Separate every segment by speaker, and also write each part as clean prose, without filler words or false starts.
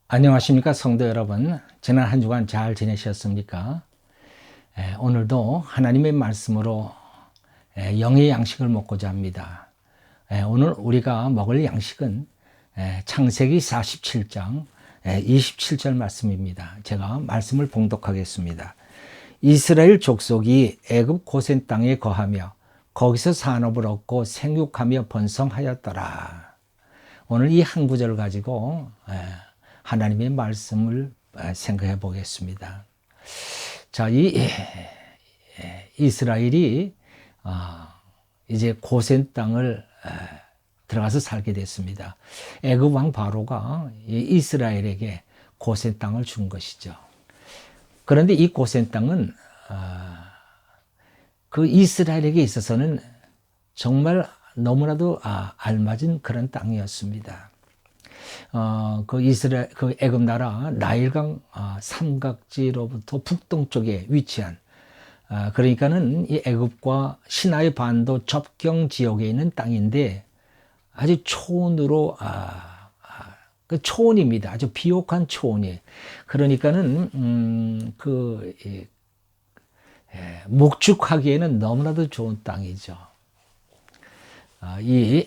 Speaker 1: 안녕하십니까 성도 여러분. 지난 한 주간 잘 지내셨습니까? 오늘도 하나님의 말씀으로 영의 양식을 먹고자 합니다. 오늘 우리가 먹을 양식은 창세기 47장 27절 말씀입니다. 제가 말씀을 봉독하겠습니다. 이스라엘 족속이 애굽 고센 땅에 거하며 거기서 산업을 얻고 생육하며 번성하였더라. 오늘 이 한 구절을 가지고 하나님의 말씀을 생각해 보겠습니다. 자, 이 이스라엘이 이제 고센 땅을 들어가서 살게 됐습니다. 애굽 왕 바로가 이스라엘에게 고센 땅을 준 것이죠. 그런데 이 고센 땅은 그 이스라엘에게 있어서는 정말 너무나도 알맞은 그런 땅이었습니다. 그 애굽 나라 나일강 삼각지로부터 북동쪽에 위치한, 그러니까는 이 애굽과 시나이 반도 접경 지역에 있는 땅인데 아주 초원으로 그 초원입니다. 아주 비옥한 초원이. 그러니까는 목축하기에는 너무나도 좋은 땅이죠. 이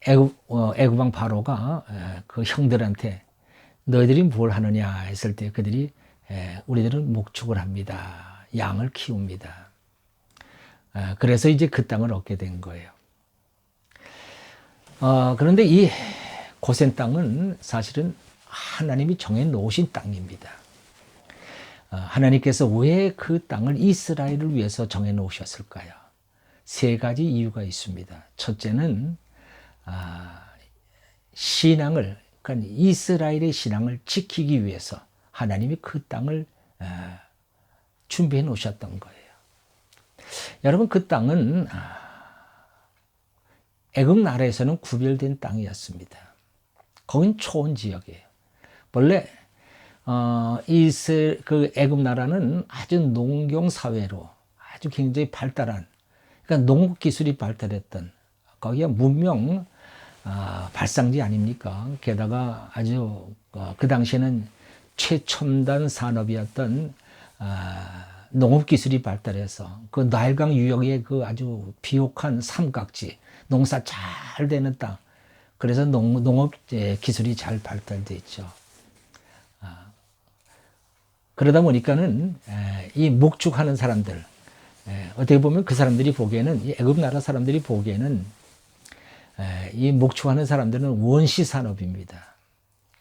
Speaker 1: 애굽 왕 바로가 그 형들한테 너희들이 뭘 하느냐 했을 때 그들이 우리들은 목축을 합니다. 양을 키웁니다. 그래서 이제 그 땅을 얻게 된 거예요. 그런데 이 고센 땅은 사실은 하나님이 정해 놓으신 땅입니다. 하나님께서 왜 그 땅을 이스라엘을 위해서 정해 놓으셨을까요? 세 가지 이유가 있습니다. 첫째는 신앙을, 그러니까 이스라엘의 신앙을 지키기 위해서 하나님이 그 땅을 준비해 놓으셨던 거예요. 여러분, 그 땅은 애굽 나라에서는 구별된 땅이었습니다. 거긴 초원 지역이에요. 원래 그 애굽 나라는 아주 농경 사회로 아주 굉장히 발달한, 그러니까 농업 기술이 발달했던, 거기가 문명 발상지 아닙니까? 게다가 아주 그 당시에는 최첨단 산업이었던 농업 기술이 발달해서 그 나일강 유역의 그 아주 비옥한 삼각지, 농사 잘 되는 땅. 그래서 농업 기술이 잘 발달돼 있죠. 그러다 보니까는 이 목축하는 사람들, 어떻게 보면 그 사람들이 보기에는, 이 애굽 나라 사람들이 보기에는 이 목축하는 사람들은 원시 산업입니다.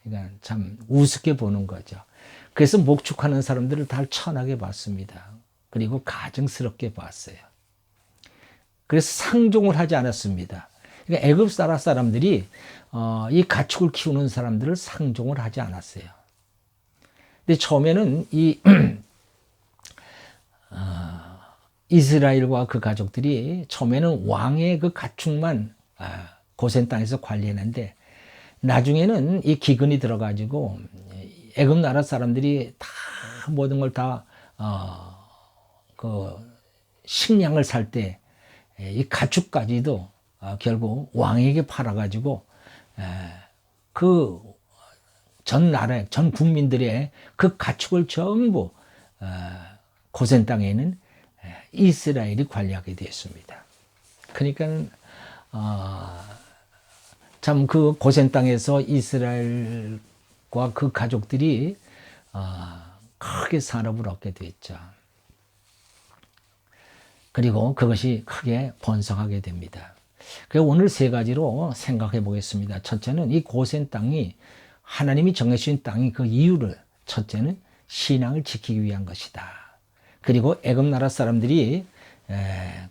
Speaker 1: 그러니까 참 우습게 보는 거죠. 그래서 목축하는 사람들을 다 천하게 봤습니다. 그리고 가증스럽게 봤어요. 그래서 상종을 하지 않았습니다. 그러니까 애굽 나라 사람들이 이 가축을 키우는 사람들을 상종을 하지 않았어요. 근데 처음에는 이 이스라엘과 그 가족들이 처음에는 왕의 그 가축만 고센 땅에서 관리했는데, 나중에는 이 기근이 들어가지고 애굽 나라 사람들이 다 모든 걸 다 그 식량을 살 때 이 가축까지도 결국 왕에게 팔아가지고 그 전 나라의 전 국민들의 그 가축을 전부 고센 땅에 있는 이스라엘이 관리하게 되었습니다. 그러니까 참 그 고센 땅에서 이스라엘과 그 가족들이 크게 산업을 얻게 됐죠. 그리고 그것이 크게 번성하게 됩니다. 그래서 오늘 세 가지로 생각해 보겠습니다. 첫째는 이 고센 땅이 하나님이 정해주신 땅이 그 이유를, 첫째는 신앙을 지키기 위한 것이다. 그리고 애굽 나라 사람들이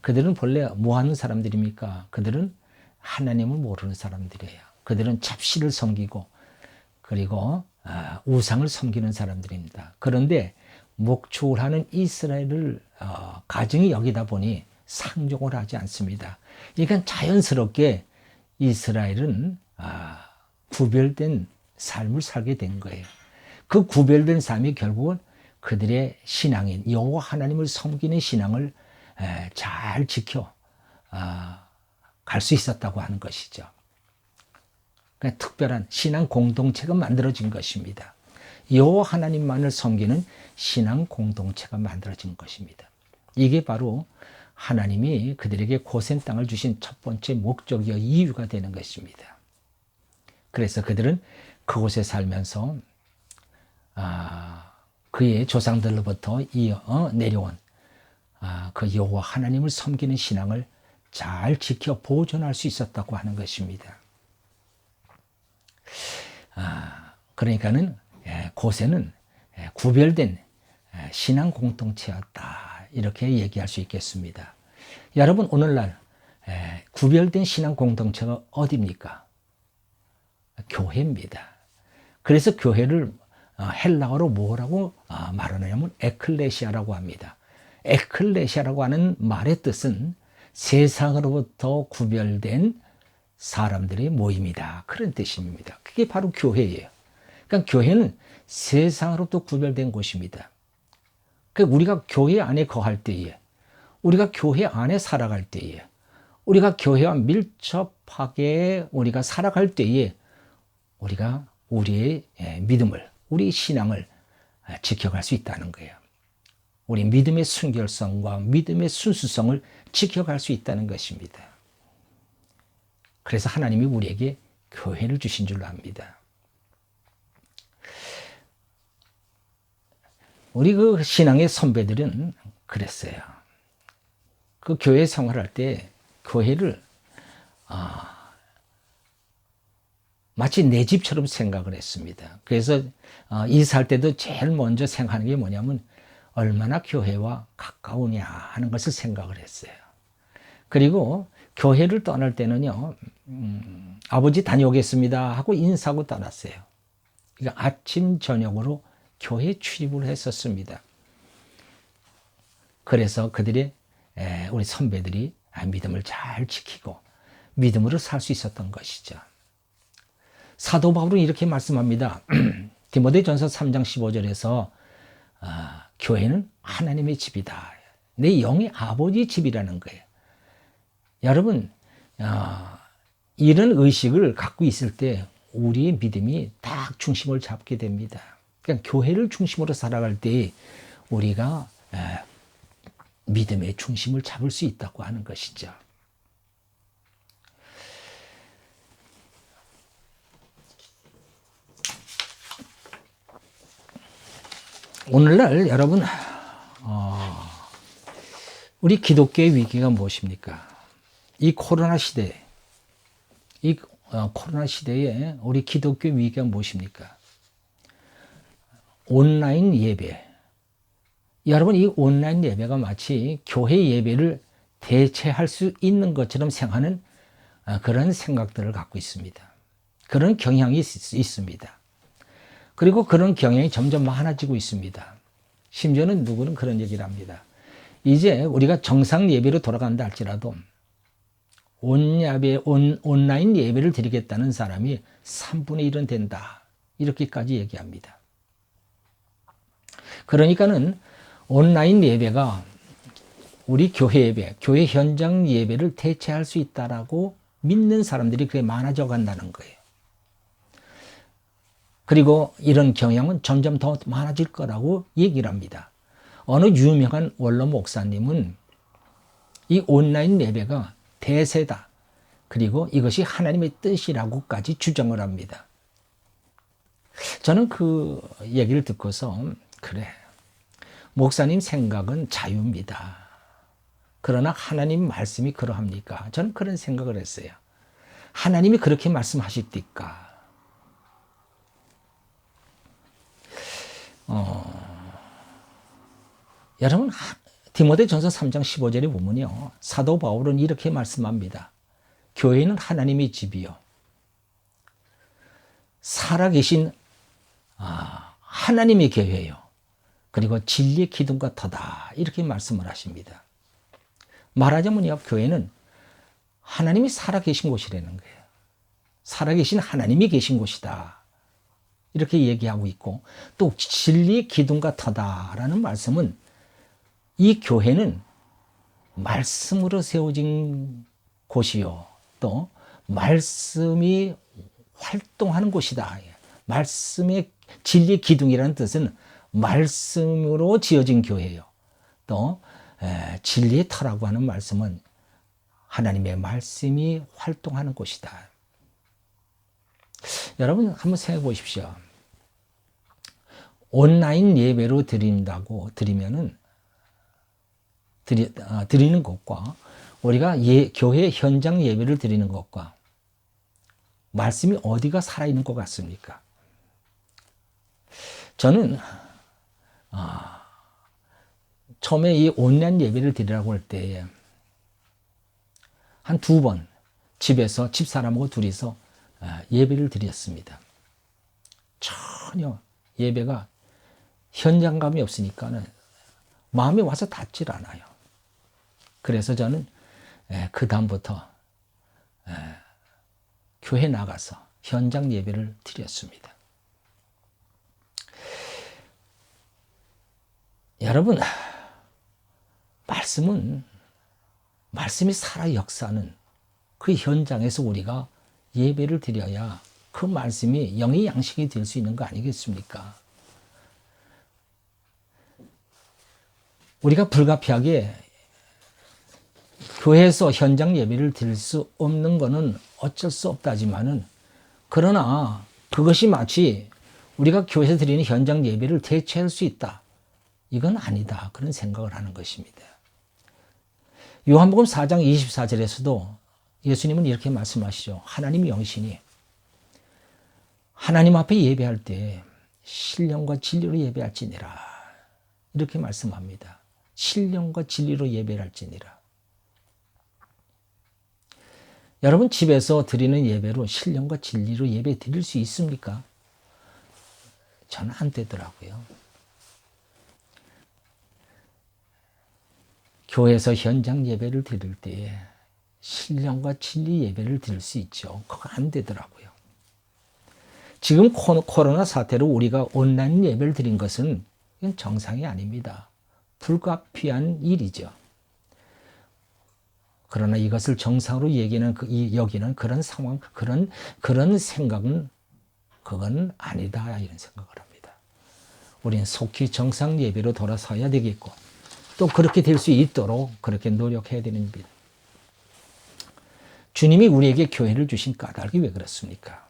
Speaker 1: 그들은 본래 뭐 하는 사람들입니까? 그들은 하나님을 모르는 사람들이에요. 그들은 잡신을 섬기고 그리고 우상을 섬기는 사람들입니다. 그런데 목축을 하는 이스라엘을 가증히 여기다 보니 상종을 하지 않습니다. 그러니까 자연스럽게 이스라엘은 구별된 삶을 살게 된 거예요. 그 구별된 삶이 결국은 그들의 신앙인 여호와 하나님을 섬기는 신앙을 잘 지켜 갈 수 있었다고 하는 것이죠. 그냥 특별한 신앙 공동체가 만들어진 것입니다. 여호와 하나님만을 섬기는 신앙 공동체가 만들어진 것입니다. 이게 바로 하나님이 그들에게 고센 땅을 주신 첫 번째 목적이요 이유가 되는 것입니다. 그래서 그들은 그곳에 살면서 그의 조상들로부터 이어 내려온 그 여호와 하나님을 섬기는 신앙을 잘 지켜 보존할 수 있었다고 하는 것입니다. 그러니까는 고센은 구별된 신앙 공동체였다, 이렇게 얘기할 수 있겠습니다. 여러분, 오늘날 구별된 신앙 공동체가 어디입니까? 교회입니다. 그래서 교회를 헬라어로 뭐라고 말하냐면 에클레시아라고 합니다. 에클레시아라고 하는 말의 뜻은 세상으로부터 구별된 사람들의 모임이다, 그런 뜻입니다. 그게 바로 교회예요. 그러니까 교회는 세상으로부터 구별된 곳입니다. 그러니까 우리가 교회 안에 거할 때에, 우리가 교회 안에 살아갈 때에, 우리가 교회와 밀접하게 우리가 살아갈 때에 우리가 우리의 믿음을, 우리 신앙을 지켜갈 수 있다는 거예요. 우리 믿음의 순결성과 믿음의 순수성을 지켜갈 수 있다는 것입니다. 그래서 하나님이 우리에게 교회를 주신 줄로 압니다. 우리 그 신앙의 선배들은 그랬어요. 그 교회 생활할 때 교회를 마치 내 집처럼 생각을 했습니다. 그래서 이사할 때도 제일 먼저 생각하는 게 뭐냐면 얼마나 교회와 가까우냐 하는 것을 생각을 했어요. 그리고 교회를 떠날 때는요, 아버지 다녀오겠습니다 하고 인사하고 떠났어요. 그러니까 아침 저녁으로 교회 출입을 했었습니다. 그래서 그들의 우리 선배들이 믿음을 잘 지키고 믿음으로 살 수 있었던 것이죠. 사도 바울은 이렇게 말씀합니다. 디모데전서 3장 15절에서 교회는 하나님의 집이다, 내 영의 아버지 집이라는 거예요. 여러분, 이런 의식을 갖고 있을 때 우리의 믿음이 딱 중심을 잡게 됩니다. 그러니까 교회를 중심으로 살아갈 때 우리가 믿음의 중심을 잡을 수 있다고 하는 것이죠. 오늘날 여러분, 우리 기독교의 위기가 무엇입니까? 이 코로나 시대에 우리 기독교의 위기가 무엇입니까? 온라인 예배. 여러분, 이 온라인 예배가 마치 교회 예배를 대체할 수 있는 것처럼 생각하는 그런 생각들을 갖고 있습니다. 그런 경향이 있습니다. 그리고 그런 경향이 점점 많아지고 있습니다. 심지어는 누구는 그런 얘기를 합니다. 이제 우리가 정상 예배로 돌아간다 할지라도 온라인 예배를 드리겠다는 사람이 3분의 1은 된다, 이렇게까지 얘기합니다. 그러니까는 온라인 예배가 우리 교회 예배, 교회 현장 예배를 대체할 수 있다라고 믿는 사람들이 그게 많아져 간다는 거예요. 그리고 이런 경향은 점점 더 많아질 거라고 얘기를 합니다. 어느 유명한 원로 목사님은 이 온라인 예배가 대세다, 그리고 이것이 하나님의 뜻이라고까지 주장을 합니다. 저는 그 얘기를 듣고서, 그래, 목사님 생각은 자유입니다. 그러나 하나님 말씀이 그러합니까? 저는 그런 생각을 했어요. 하나님이 그렇게 말씀하십니까? 여러분, 디모데전서 3장 15절에 보면요, 사도 바울은 이렇게 말씀합니다. 교회는 하나님의 집이요, 살아계신 하나님의 교회요, 그리고 진리의 기둥과 터다, 이렇게 말씀을 하십니다. 말하자면요, 교회는 하나님이 살아계신 곳이라는 거예요. 살아계신 하나님이 계신 곳이다, 이렇게 얘기하고 있고, 또 진리의 기둥과 터다라는 말씀은 이 교회는 말씀으로 세워진 곳이요, 또 말씀이 활동하는 곳이다. 말씀의 진리의 기둥이라는 뜻은 말씀으로 지어진 교회예요. 또 진리의 터라고 하는 말씀은 하나님의 말씀이 활동하는 곳이다. 여러분 한번 생각해 보십시오. 온라인 예배로 드리는 것과 우리가 교회 현장 예배를 드리는 것과 말씀이 어디가 살아있는 것 같습니까? 저는 처음에 이 온라인 예배를 드리라고 할 때 한 2번 집에서 집사람하고 둘이서 예배를 드렸습니다. 전혀 예배가 현장감이 없으니까는 마음에 와서 닿질 않아요. 그래서 저는 그 다음부터 교회 나가서 현장 예배를 드렸습니다. 여러분, 말씀이 살아 역사는 그 현장에서 우리가 예배를 드려야 그 말씀이 영의 양식이 될 수 있는 거 아니겠습니까? 우리가 불가피하게 교회에서 현장 예배를 드릴 수 없는 것은 어쩔 수 없다지만은, 그러나 그것이 마치 우리가 교회에서 드리는 현장 예배를 대체할 수 있다, 이건 아니다, 그런 생각을 하는 것입니다. 요한복음 4장 24절에서도 예수님은 이렇게 말씀하시죠. 하나님 영신이 하나님 앞에 예배할 때 신령과 진리로 예배할지니라, 이렇게 말씀합니다. 신령과 진리로 예배할지니라. 여러분 집에서 드리는 예배로 신령과 진리로 예배 드릴 수 있습니까? 저는 안 되더라고요. 교회에서 현장 예배를 드릴 때에 신령과 진리 예배를 드릴 수 있죠. 그거 안 되더라고요. 지금 코로나 사태로 우리가 온라인 예배를 드린 것은 이건 정상이 아닙니다. 불가피한 일이죠. 그러나 이것을 정상으로 여기는 그런 상황, 그런 생각은 그건 아니다, 이런 생각을 합니다. 우리는 속히 정상 예배로 돌아서야 되겠고, 또 그렇게 될 수 있도록 그렇게 노력해야 되는 일입니다. 주님이 우리에게 교회를 주신 까닭이 왜 그렇습니까?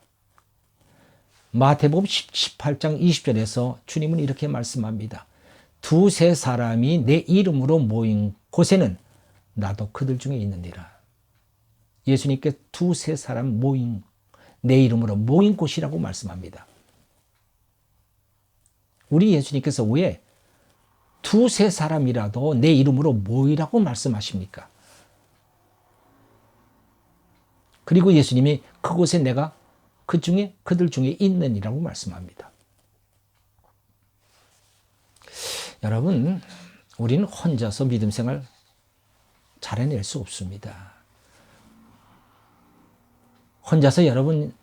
Speaker 1: 마태복음 18장 20절에서 주님은 이렇게 말씀합니다. 2-3 사람이 내 이름으로 모인 곳에는 나도 그들 중에 있느니라. 예수님께 2-3 사람 내 이름으로 모인 곳이라고 말씀합니다. 우리 예수님께서 왜 2-3 사람이라도 내 이름으로 모이라고 말씀하십니까? 그리고 예수님이 그곳에 내가 그들 중에 있느니라고 말씀합니다. 여러분, 우리는 혼자서 믿음 생활 잘 해낼 수 없습니다. 혼자서 여러분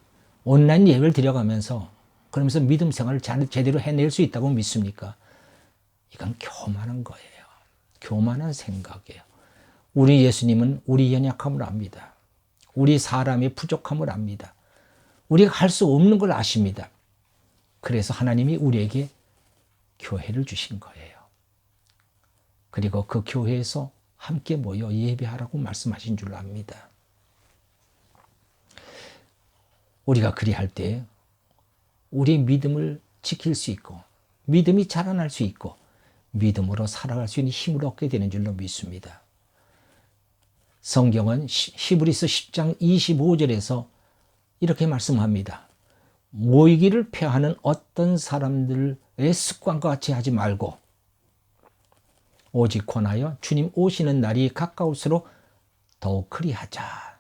Speaker 1: 온라인 예배를 드려가면서 그러면서 믿음 생활을 제대로 해낼 수 있다고 믿습니까? 이건 교만한 거예요. 교만한 생각이에요. 우리 예수님은 우리 연약함을 압니다. 우리 사람의 부족함을 압니다. 우리가 할 수 없는 걸 아십니다. 그래서 하나님이 우리에게 교회를 주신 거예요. 그리고 그 교회에서 함께 모여 예배하라고 말씀하신 줄 압니다. 우리가 그리할 때 우리의 믿음을 지킬 수 있고, 믿음이 자라날 수 있고, 믿음으로 살아갈 수 있는 힘을 얻게 되는 줄로 믿습니다. 성경은 히브리서 10장 25절에서 이렇게 말씀합니다. 모이기를 폐하는 어떤 사람들의 습관과 같이 하지 말고 오직 권하여 주님 오시는 날이 가까울수록 더욱 그리하자.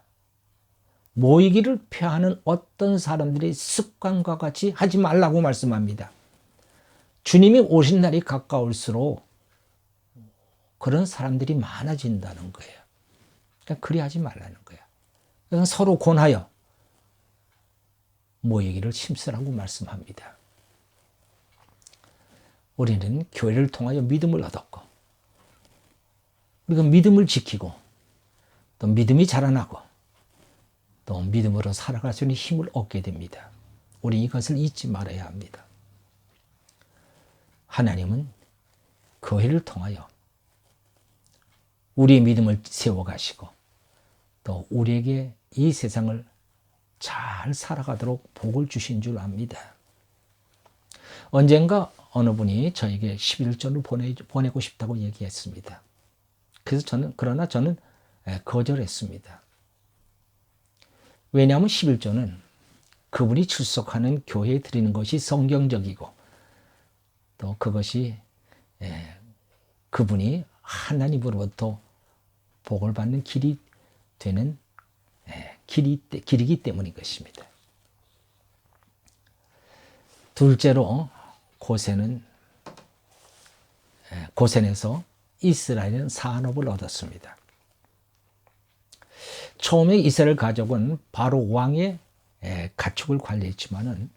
Speaker 1: 모이기를 폐하는 어떤 사람들의 습관과 같이 하지 말라고 말씀합니다. 주님이 오신 날이 가까울수록 그런 사람들이 많아진다는 거예요. 그러니까 그리하지 말라는 거예요. 그러니까 서로 권하여 모이기를 힘쓰라고 말씀합니다. 우리는 교회를 통하여 믿음을 얻었고, 우리가 믿음을 지키고 또 믿음이 자라나고 또 믿음으로 살아갈 수 있는 힘을 얻게 됩니다. 우리 이것을 잊지 말아야 합니다. 하나님은 교회를 통하여 우리의 믿음을 세워가시고 또 우리에게 이 세상을 잘 살아가도록 복을 주신 줄 압니다. 언젠가 어느 분이 저에게 11조를 보내고 싶다고 얘기했습니다. 그러나 저는 거절했습니다. 왜냐하면 11조는 그분이 출석하는 교회에 드리는 것이 성경적이고 또 그것이 그분이 하나님으로부터 복을 받는 길이 되는 길이기 때문인 것입니다. 둘째로 고센에서 이스라엘은 산업을 얻었습니다. 처음에 이스라엘 가족은 바로 왕의 가축을 관리했지만은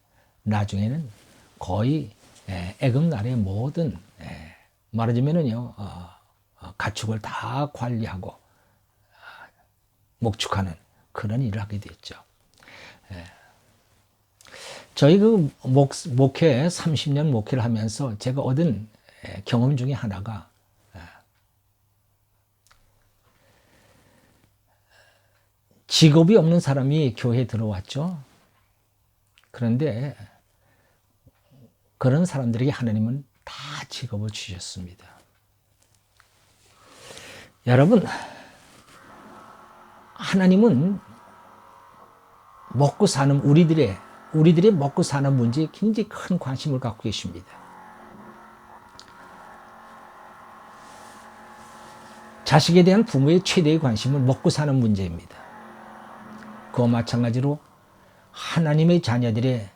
Speaker 1: 나중에는 거의 애굽 나라의 모든 말하자면은요 가축을 다 관리하고 목축하는 그런 일을 하게 됐죠. 저희 그 목회 30년 목회를 하면서 제가 얻은 경험 중에 하나가 직업이 없는 사람이 교회에 들어왔죠. 그런데 그런 사람들에게 하나님은 다 직업을 주셨습니다. 여러분, 하나님은 먹고 사는 우리들의 먹고 사는 문제에 굉장히 큰 관심을 갖고 계십니다. 자식에 대한 부모의 최대의 관심은 먹고 사는 문제입니다. 그와 마찬가지로 하나님의 자녀들의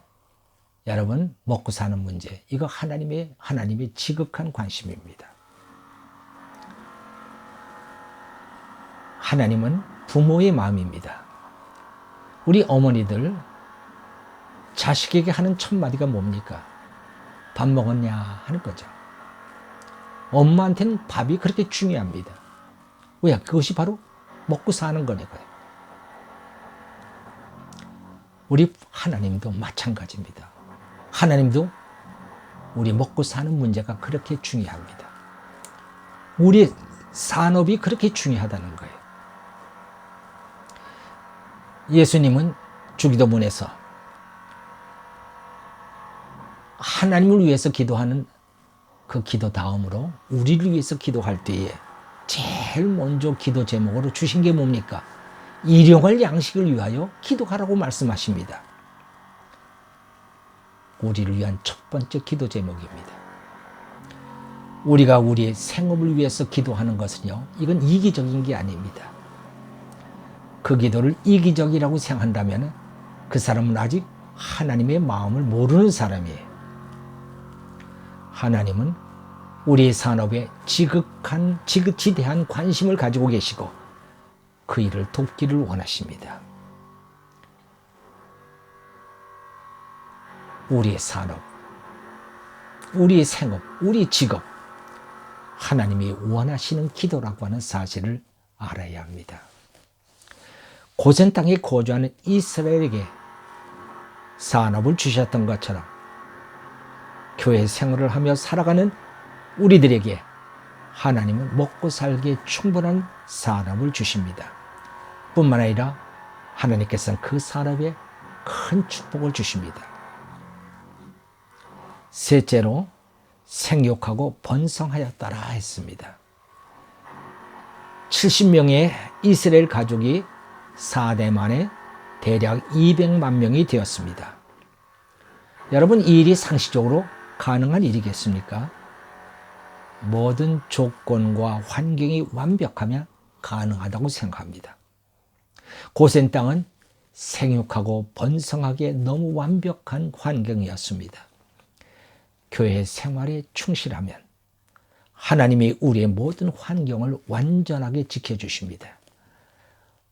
Speaker 1: 여러분 먹고 사는 문제, 이거 하나님의 지극한 관심입니다. 하나님은 부모의 마음입니다. 우리 어머니들 자식에게 하는 첫 마디가 뭡니까? 밥 먹었냐 하는 거죠. 엄마한테는 밥이 그렇게 중요합니다. 왜? 그것이 바로 먹고 사는 거니까요. 우리 하나님도 마찬가지입니다. 하나님도 우리 먹고 사는 문제가 그렇게 중요합니다. 우리 산업이 그렇게 중요하다는 거예요. 예수님은 주기도문에서 하나님을 위해서 기도하는 그 기도 다음으로 우리를 위해서 기도할 때에 제일 먼저 기도 제목으로 주신 게 뭡니까? 일용할 양식을 위하여 기도하라고 말씀하십니다. 우리를 위한 첫 번째 기도 제목입니다. 우리가 우리의 생업을 위해서 기도하는 것은요, 이건 이기적인 게 아닙니다. 그 기도를 이기적이라고 생각한다면 그 사람은 아직 하나님의 마음을 모르는 사람이에요. 하나님은 우리의 산업에 지대한 관심을 가지고 계시고 그 일을 돕기를 원하십니다. 우리의 산업, 우리의 생업, 우리의 직업, 하나님이 원하시는 기도라고 하는 사실을 알아야 합니다. 고센 땅에 거주하는 이스라엘에게 산업을 주셨던 것처럼 교회 생활을 하며 살아가는 우리들에게 하나님은 먹고 살기에 충분한 산업을 주십니다. 뿐만 아니라 하나님께서는 그 산업에 큰 축복을 주십니다. 셋째로 생육하고 번성하였더라 했습니다. 70명의 이스라엘 가족이 4대 만에 대략 200만 명이 되었습니다. 여러분, 이 일이 상식적으로 가능한 일이겠습니까? 모든 조건과 환경이 완벽하면 가능하다고 생각합니다. 고센 땅은 생육하고 번성하기에 너무 완벽한 환경이었습니다. 교회 생활에 충실하면 하나님이 우리의 모든 환경을 완전하게 지켜주십니다.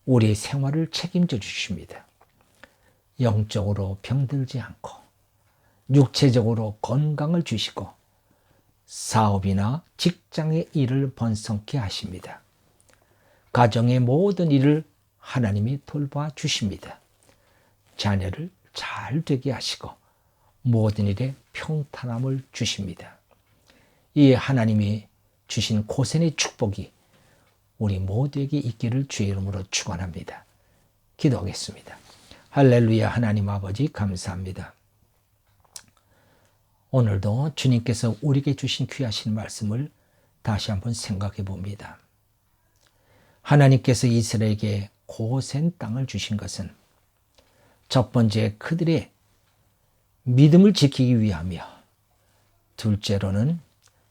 Speaker 1: 우리의 생활을 책임져 주십니다. 영적으로 병들지 않고 육체적으로 건강을 주시고 사업이나 직장의 일을 번성케 하십니다. 가정의 모든 일을 하나님이 돌봐 주십니다. 자녀를 잘 되게 하시고 모든 일에 평탄함을 주십니다. 이 하나님이 주신 고센의 축복이 우리 모두에게 있기를 주의 이름으로 축원합니다. 기도하겠습니다. 할렐루야. 하나님 아버지 감사합니다. 오늘도 주님께서 우리에게 주신 귀하신 말씀을 다시 한번 생각해 봅니다. 하나님께서 이스라엘에게 고센 땅을 주신 것은 첫 번째 그들의 믿음을 지키기 위하며, 둘째로는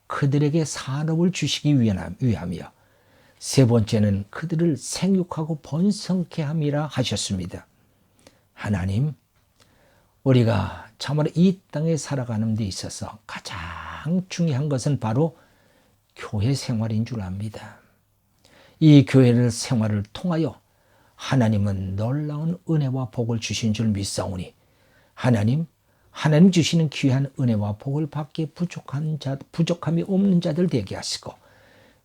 Speaker 1: 그들에게 산업을 주시기 위하며, 세 번째는 그들을 생육하고 번성케 함이라 하셨습니다. 하나님, 우리가 참으로 이 땅에 살아가는 데 있어서 가장 중요한 것은 바로 교회 생활인 줄 압니다. 이 교회 생활을 통하여 하나님은 놀라운 은혜와 복을 주신 줄 믿사오니 하나님 주시는 귀한 은혜와 복을 받기에 부족함이 없는 자들 되게 하시고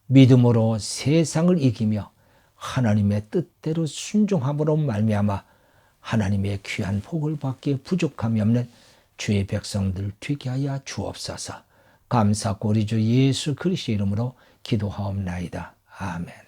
Speaker 1: 믿음으로 세상을 이기며 하나님의 뜻대로 순종함으로 말미암아 하나님의 귀한 복을 받기에 부족함이 없는 주의 백성들 되게 하여 주옵소서. 감사하고 우리 주 예수 그리스도의 이름으로 기도하옵나이다. 아멘.